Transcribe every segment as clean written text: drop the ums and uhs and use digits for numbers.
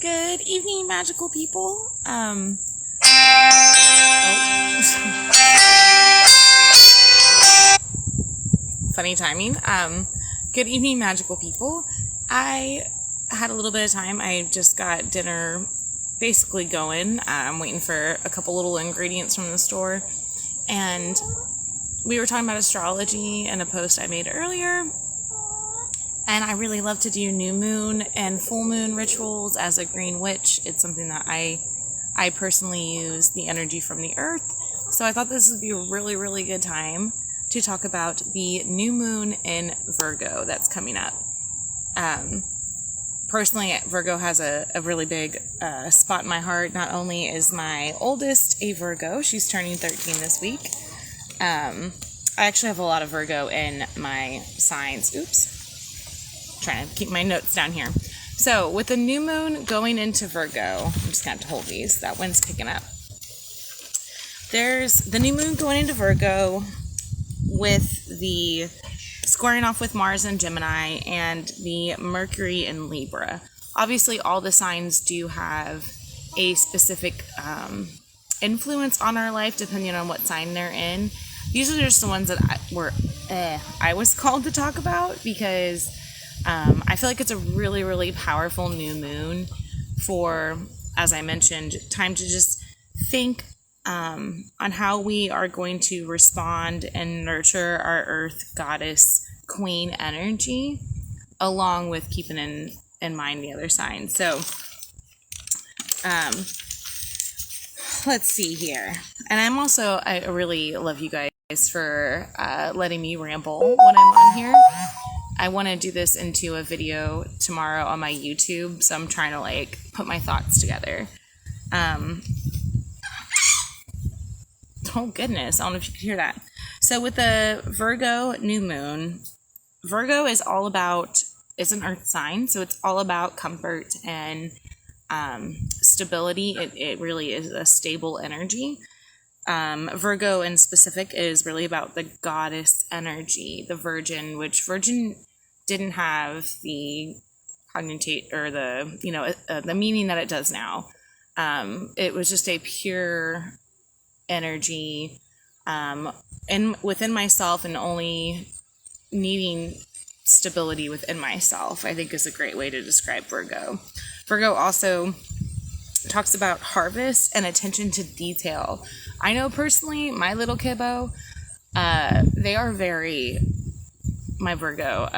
Good evening, magical people. Funny timing. Good evening, magical people. I had a little bit of time. I just got dinner basically going. I'm waiting for a couple little ingredients from the store. And we were talking about astrology in a post I made earlier. And I really love to do new moon and full moon rituals as a green witch. It's something that I personally use the energy from the earth. So I thought this would be a really, really good time to talk about the new moon in Virgo that's coming up. Personally, Virgo has a really big spot in my heart. Not only is my oldest a Virgo, she's turning 13 this week. I actually have a lot of Virgo in my signs. Oops. Trying to keep my notes down here. So with the new moon going into Virgo, I'm just going to have to hold these. That wind's picking up. There's the new moon going into Virgo with the squaring off with Mars and Gemini and the Mercury in Libra. Obviously, all the signs do have a specific influence on our life depending on what sign they're in. These are just the ones that I was called to talk about because I feel like it's a really, really powerful new moon for, as I mentioned, time to just think on how we are going to respond and nurture our Earth Goddess Queen energy, along with keeping in mind the other signs. So, let's see here. And I really love you guys for letting me ramble when I'm on here. I want to do this into a video tomorrow on my YouTube, so I'm trying to put my thoughts together. Oh goodness, I don't know if you could hear that. So with the Virgo new moon, Virgo is all about, it's an earth sign, so it's all about comfort and stability. It really is a stable energy. Virgo in specific is really about the goddess energy, the Virgin, which Virgin didn't have the connotate or the meaning that it does now. It was just a pure energy within myself and only needing stability within myself, I think is a great way to describe Virgo. Virgo also talks about harvest and attention to detail. I know personally, my little kibbo, they are my Virgo,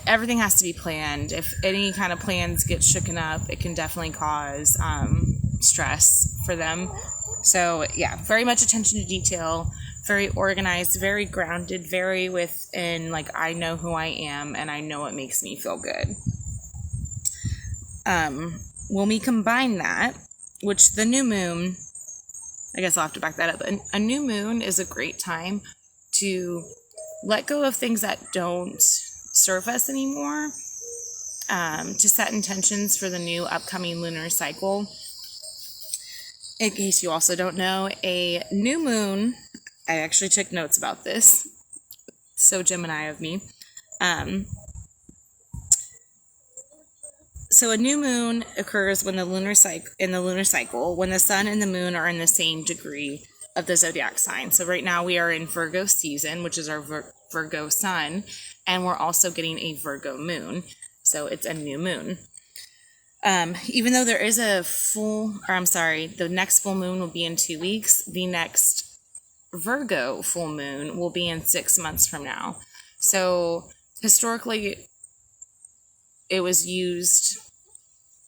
everything has to be planned. If any kind of plans get shooken up, it can definitely cause stress for them. So yeah, very much attention to detail, very organized, very grounded, very within, I know who I am and I know what makes me feel good. When we combine that, which the new moon, I guess I'll have to back that up. A new moon is a great time to let go of things that don't serve us anymore, to set intentions for the new upcoming lunar cycle. In case you also don't know, a new moon, I actually took notes about this, so Gemini of me. So a new moon occurs when in the lunar cycle, when the sun and the moon are in the same degree of the zodiac sign. So right now we are in Virgo season, which is our Virgo sun, and we're also getting a Virgo moon. So it's a new moon. Even though there is the next full moon will be in 2 weeks. The next Virgo full moon will be in 6 months from now. So historically, it was used,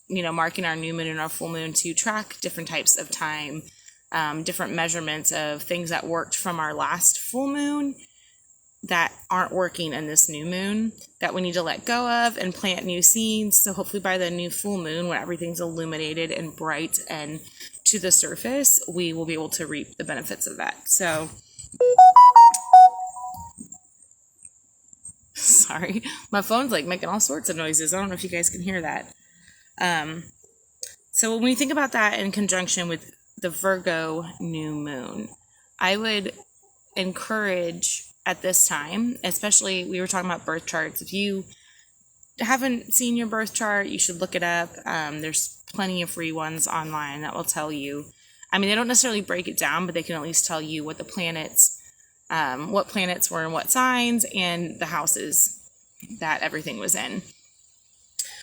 marking our new moon and our full moon to track different types of time, different measurements of things that worked from our last full moon that aren't working in this new moon, that we need to let go of and plant new seeds. So hopefully by the new full moon, when everything's illuminated and bright and to the surface, we will be able to reap the benefits of that. So, sorry, my phone's making all sorts of noises. I don't know if you guys can hear that. So when we think about that in conjunction with the Virgo new moon, I would encourage at this time, especially we were talking about birth charts, if you haven't seen your birth chart, you should look it up. There's plenty of free ones online that will tell you. I mean, they don't necessarily break it down, but they can at least tell you what what planets were in what signs and the houses that everything was in.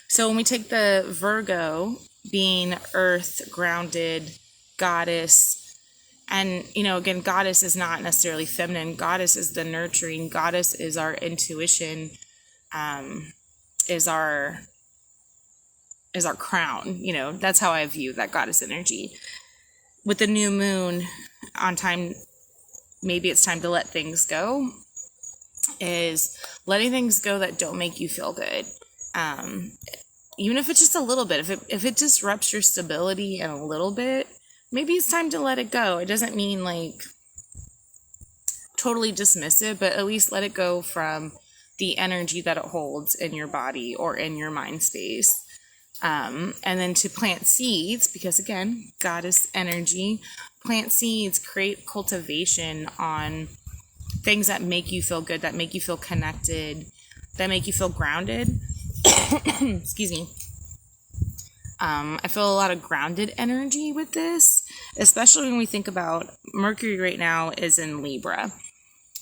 So when we take the Virgo, being earth, grounded, goddess, and, again, goddess is not necessarily feminine. Goddess is the nurturing. Goddess is our intuition, is our crown. That's how I view that goddess energy. With the new moon on time, maybe it's time to let things go, is letting things go that don't make you feel good. Even if it's just a little bit, if it disrupts your stability in a little bit, maybe it's time to let it go. It doesn't mean like totally dismiss it, but at least let it go from the energy that it holds in your body or in your mind space. And then to plant seeds, because again, goddess energy, plant seeds, create cultivation on things that make you feel good, that make you feel connected, that make you feel grounded. Excuse me. I feel a lot of grounded energy with this, especially when we think about Mercury right now is in Libra.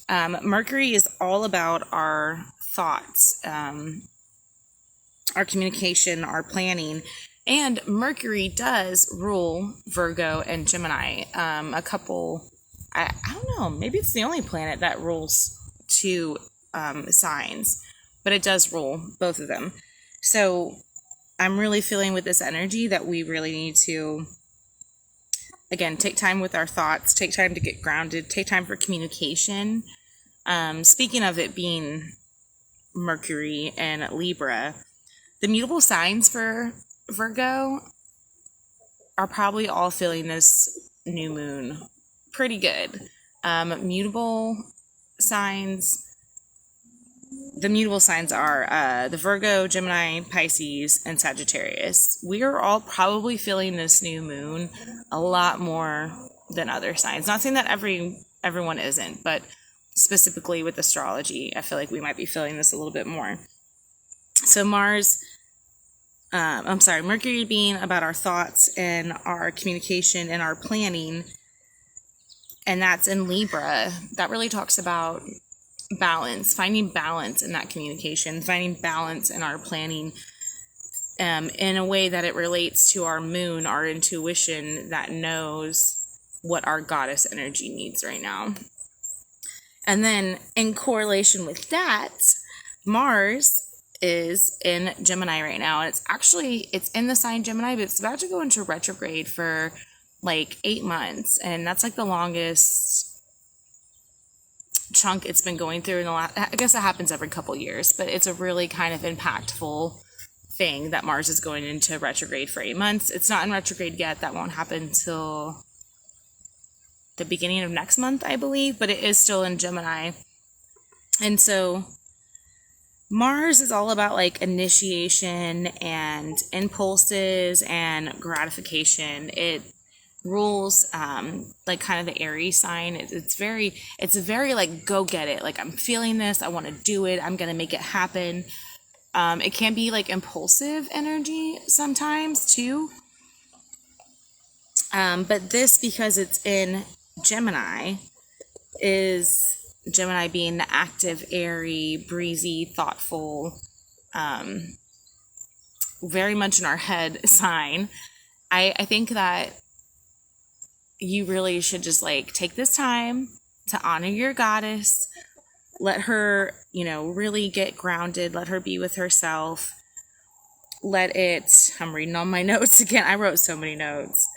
Mercury is all about our thoughts, our communication, our planning, and Mercury does rule Virgo and Gemini. I don't know, maybe it's the only planet that rules two signs, but it does rule both of them. So I'm really feeling with this energy that we really need to, again, take time with our thoughts, take time to get grounded, take time for communication. Speaking of it being Mercury and Libra, the mutable signs for Virgo are probably all feeling this new moon pretty good. Mutable signs. The mutable signs are the Virgo, Gemini, Pisces, and Sagittarius. We are all probably feeling this new moon a lot more than other signs. Not saying that everyone isn't, but specifically with astrology, I feel like we might be feeling this a little bit more. So Mercury being about our thoughts and our communication and our planning, and that's in Libra. That really talks about balance, finding balance in that communication, finding balance in our planning, in a way that it relates to our moon, our intuition that knows what our goddess energy needs right now. And then in correlation with that, Mars is in Gemini right now, and it's in the sign Gemini, but it's about to go into retrograde for like 8 months, and that's like the longest chunk it's been going through in the last, I guess it happens every couple years, but it's a really kind of impactful thing that Mars is going into retrograde for 8 months. It's not in retrograde yet. That won't happen till the beginning of next month, I believe, but it is still in Gemini. And so Mars is all about like initiation and impulses and gratification. It rules like kind of the Aries sign. It's very like, go get it, like I'm feeling this, I want to do it, I'm gonna make it happen. It can be like impulsive energy sometimes too, but this, because it's in Gemini, is Gemini being the active, airy, breezy, thoughtful, very much in our head sign. I think that you really should just like take this time to honor your goddess, let her, really get grounded, let her be with herself, I'm reading all my notes again, I wrote so many notes,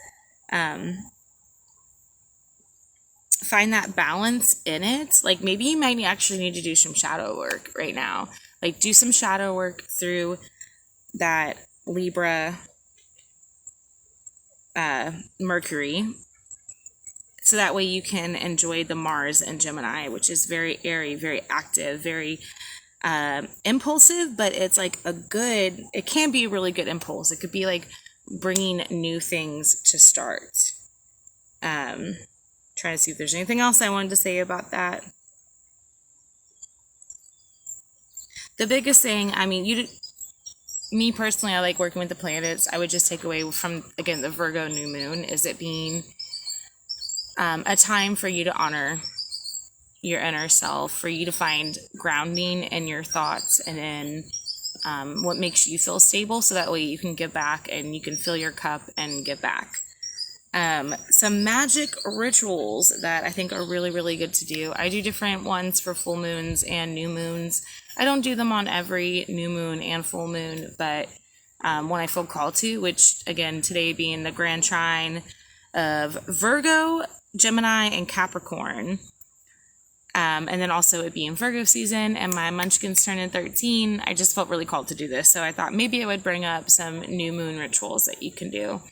find that balance in it. Like maybe you might actually need to do some shadow work right now, like do some shadow work through that Libra Mercury, so that way you can enjoy the Mars and Gemini, which is very airy, very active, very impulsive, but it's like it can be a really good impulse. It could be like bringing new things to start. Trying to see if there's anything else I wanted to say about that. The biggest thing, me personally, I like working with the planets. I would just take away from, again, the Virgo New Moon, is it being a time for you to honor your inner self, for you to find grounding in your thoughts and in what makes you feel stable, so that way you can give back and you can fill your cup and give back. Some magic rituals that I think are really, really good to do. I do different ones for full moons and new moons. I don't do them on every new moon and full moon, but when I feel called to, which again, today being the grand trine of Virgo, Gemini, and Capricorn. And then also it being Virgo season and my munchkins turning 13, I just felt really called to do this. So I thought maybe I would bring up some new moon rituals that you can do.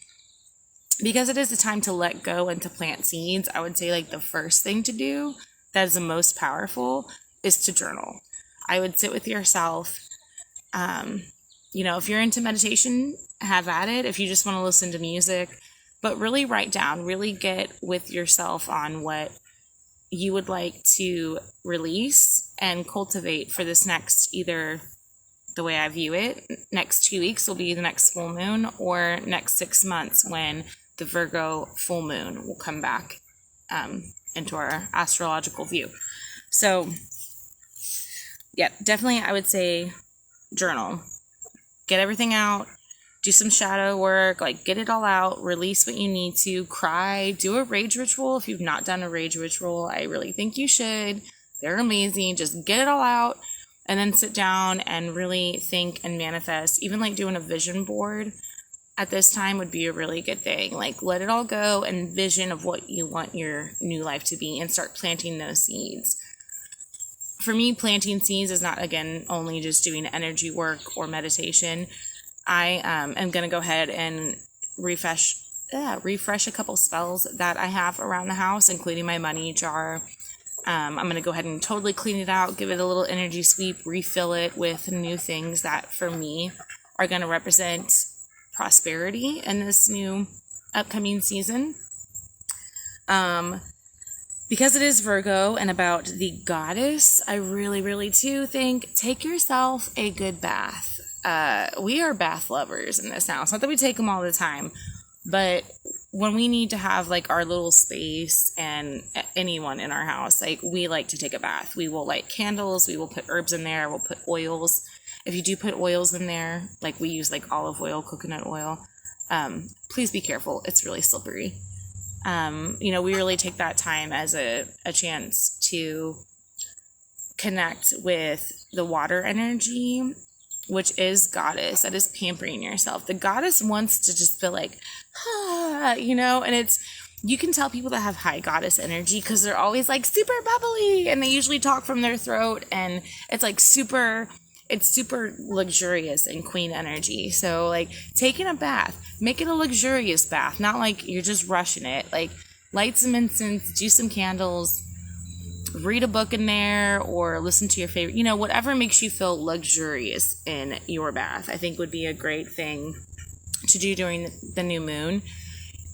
Because it is a time to let go and to plant seeds, I would say like the first thing to do that is the most powerful is to journal. I would sit with yourself. If you're into meditation, have at it. If you just want to listen to music, but really write down, really get with yourself on what you would like to release and cultivate for this next, either the way I view it, next 2 weeks will be the next full moon, or next 6 months when the Virgo full moon will come back into our astrological view. So, yeah, definitely I would say journal. Get everything out. Do some shadow work, like get it all out, release what you need to, cry, do a rage ritual. If you've not done a rage ritual, I really think you should. They're amazing. Just get it all out and then sit down and really think and manifest. Even like doing a vision board at this time would be a really good thing. Like let it all go and vision of what you want your new life to be and start planting those seeds. For me, planting seeds is not, again, only just doing energy work or meditation. I am going to go ahead and refresh a couple spells that I have around the house, including my money jar. I'm going to go ahead and totally clean it out, give it a little energy sweep, refill it with new things that for me are going to represent prosperity in this new upcoming season. Because it is Virgo and about the goddess, I really, really too think take yourself a good bath. We are bath lovers in this house. Not that we take them all the time, but when we need to have like our little space, and anyone in our house, like we like to take a bath. We will light candles. We will put herbs in there. We'll put oils. If you do put oils in there, like we use like olive oil, coconut oil, please be careful. It's really slippery. We really take that time as a chance to connect with the water energy, which is goddess. That is pampering yourself. The goddess wants to just feel like, and you can tell people that have high goddess energy because they're always like super bubbly and they usually talk from their throat, and it's like super luxurious and queen energy. So like taking a bath, make it a luxurious bath, not like you're just rushing it. Like light some incense, do some candles, read a book in there, or listen to your favorite, whatever makes you feel luxurious in your bath, I think would be a great thing to do during the new moon.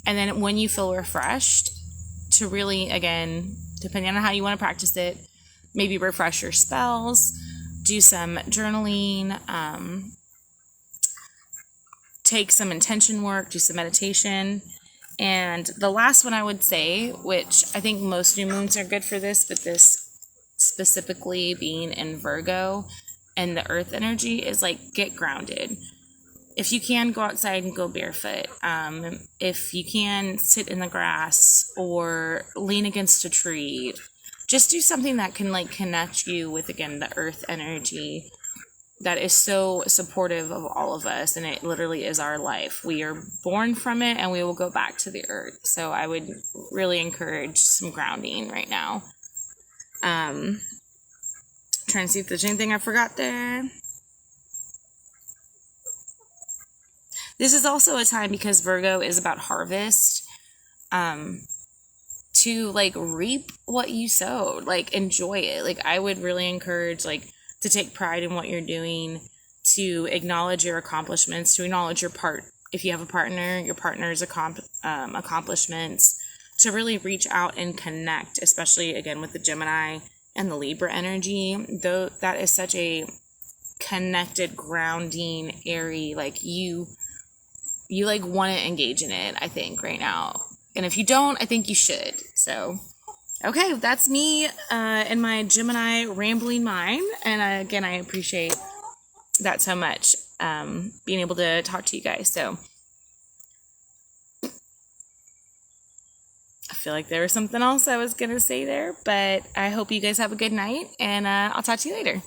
And then when you feel refreshed, to really, again, depending on how you want to practice it, maybe refresh your spells, do some journaling, take some intention work, do some meditation. And the last one I would say, which I think most new moons are good for this, but this specifically being in Virgo and the earth energy, is like get grounded. If you can, go outside and go barefoot. If you can, sit in the grass or lean against a tree. Just do something that can like connect you with, again, the earth energy that is so supportive of all of us, and it literally is our life. We are born from it and we will go back to the earth. So I would really encourage some grounding right now. Trying to see if there's anything I forgot there. This is also a time, because Virgo is about harvest, to like reap what you sowed, like enjoy it. Like I would really encourage like to take pride in what you're doing, to acknowledge your accomplishments, to acknowledge your part. If you have a partner, your partner's accomplishments, to really reach out and connect, especially again with the Gemini and the Libra energy. Though that is such a connected, grounding, airy, like you like want to engage in it, I think, right now. And if you don't, I think you should. So, okay, that's me and my Gemini rambling mind. And again, I appreciate that so much, being able to talk to you guys. So, I feel like there was something else I was going to say there, but I hope you guys have a good night, and I'll talk to you later.